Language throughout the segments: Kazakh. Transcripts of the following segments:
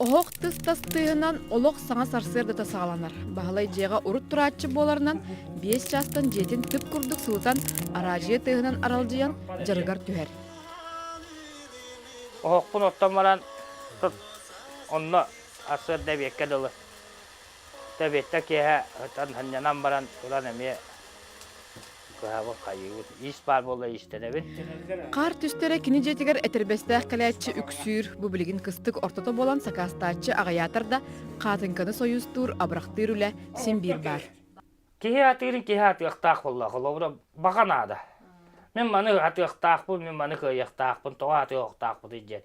Оғық тыс-тастығынан олық саңа сарсырды тасағаланар. Бағалай жеға ұрыт тұратчы боларынан 5 жастан жетін түп күрдік сылытан аражия тығынан аралжыян жарығар түхер. Оғықпын оттан баран онны асыр дәбекке дылы. Дәбетті кеға ұтан ханнанан баран тұран әме көхабы қайығын. Ис бар болы истенебін. Қар түстері кini жетігер әтербестәқ кәләтчі үксүйір бұбілігін кыстық ортото болан сакастачы ағаятырда қатынканы союстур абырақтыр үлі сен бір бар. Кеге атырын кеге атықтақ болла, қолы баған ады. Мен маны атықтақ бұл, мен маны қойықтақ бұл, тоға атықтақ бұл дейден.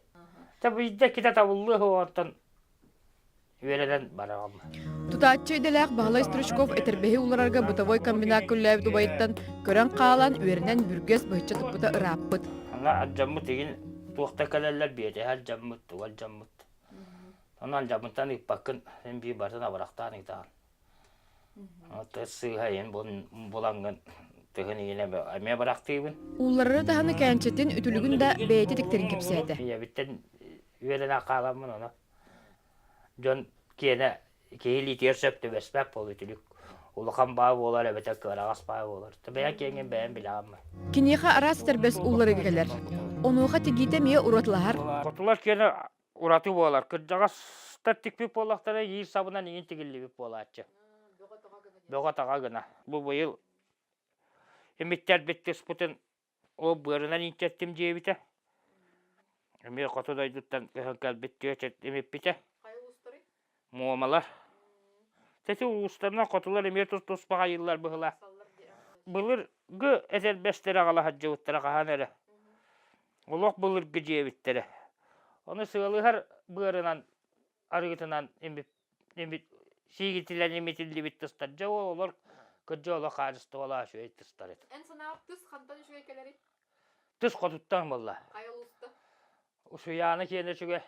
Бұл үйде кете табылы оғантан үйеледен барағам. Тутачы иделәк Бағалай Стручков әтербәхи уларарға бұтавой комбинат күлләбі дұбайыттан көрін қалан үйерінен бүргес бұхытчы тұппыта ұраппыт. Ана аджаммыт егін туақта кәләлер бейді, аджаммыт, аджаммыт. Ана аджаммыттан иппақын сен бей бардың абырақтан иқтаған. Тәсі ғайын боланған тұғын егін әме барақтығын. Уларары тағаны кәнчеттен үтілігін да бәйті тіктерін кепсәді. Биттен үйерін ақаламын оны. Жон кені кейлі терсөпті бәспәк бол үтілік. Улықан бағы болар, әбетек ағас бағы болар. Бәйін кенген бәйін білағам. Кинеха арас тәрбәс улары келер. Онуға тегейте мие ұратылар. Қотылар кені ұраты болар. Күрджағастар тікпеп болақтары ер сабынан еген тегілі болатшы. Бөға таға гына. Бұл бұйыл еметтер беттес бұтын о бұрынан интеттім жебіті. Әме қотыдайдыттан кәлбетті өтет емеп біті. Muamalar. Teti uluslarına kotular emir tuz bağa yıllar bıhıla. Bılır gı ezel bestere ağala hacca utlara kahanere. Olok bılır gı cevittere. Onu sığalı her bığırınan, arıgıtınan emit şiigitilen emitilli bit tıstarca olur. Kıcı ola karıstı ola şöyle tıstar et. En sana tız kantan şöyle keleri. Tız kotuttan valla. Kayal usta. Şu yağını kene şöyle.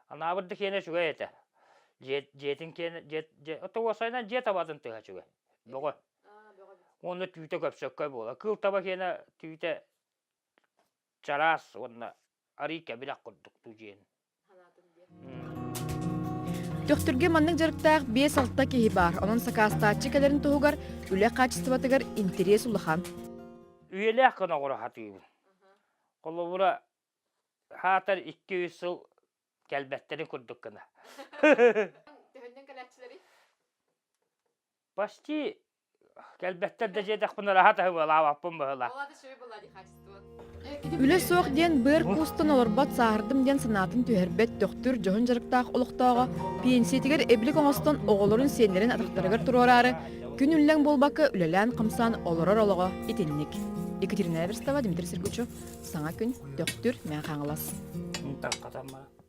Anabır kene şuga ete. Jetin kene jet o saydan jet abadın tığa şuga. Boğa. Onu tüyte köpsök köp ola. Kıl taba kene tüyte çaras onu arika bilak kurduk bu jen. Töktürge manның жарықтақ 5-6 кеhi бар. Onun sakastachı kelerin tohugar üle kaçısıbatıgar interes ulahan. Üyeli hakkına göre hatıyım. Kolu bura hatar 200 yıl kelbetlerini kurduk kına. Töhünden kelekçileri? Başti kelbetler de jedek bunu rahat hıvıla vapın bıhıla. Ola da şöyle buladı kaçısıbın. Üle soğuk diyen bir kustan olurbat sağırdım diyen sanatın tüherbet döktür johun jarıktaq oluqtağı pensiyetiger eblik oğustan oğulurun senlerin atıqtarıgar turorarı gün ünlen bolbakı ülelen qımsan olurar oluğa itinlik. Екатерина Эверстова, Дмитрий Сергучев, Саңа күн, Дöktür, мен қаңылас. Так, катам бара.